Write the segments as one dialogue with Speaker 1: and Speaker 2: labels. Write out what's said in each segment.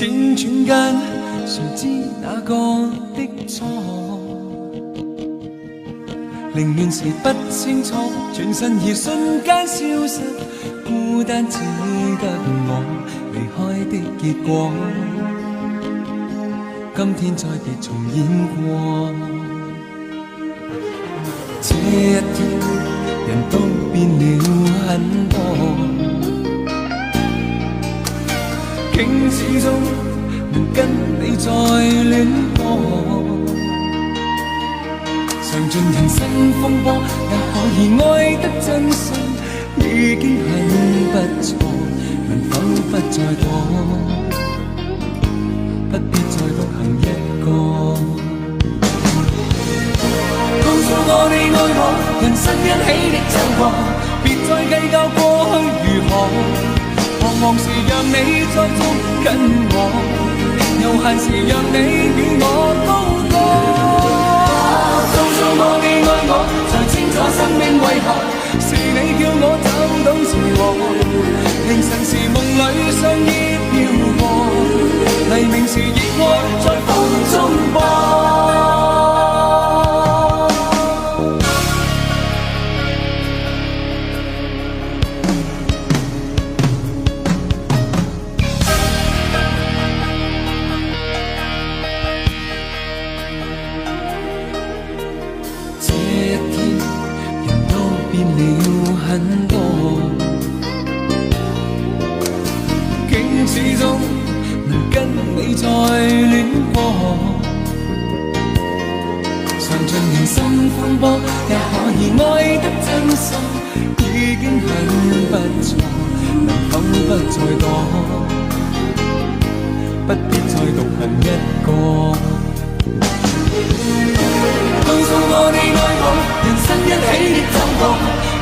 Speaker 1: 輾轉間，誰知哪個的錯？寧願是不清楚，轉身而瞬間消失，孤單只得我離開的結果。今天再別重演過，這一天人都變了很多，竟始終能跟你再戀過。嘗盡人生風波，也可以愛得真心，已經很不錯，能否不再躲？不必再獨行一個。告訴我你愛我，人生一起的走過，別再計較過去如何。彷徨時讓你再捉緊我，悠閒時讓你與我高歌。告訴我你愛我，才清楚生命為何，是你叫我找到自我。凌晨時夢裏相依飄過，黎明時熱愛在風中播。很多，竟始終能跟你再戀過。嘗盡人生風波，也可以愛得真心，已經很不錯，能否不再躲？不必再獨行一個。告訴我你愛我，人生一起的走過，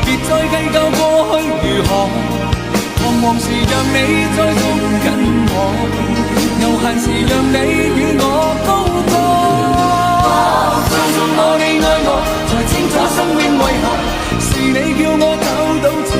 Speaker 1: 別再計較過去如何。彷徨時讓你再捉緊我，悠閒時讓你與我高歌。告訴我你愛我，才清楚生命為何，是你叫我找到。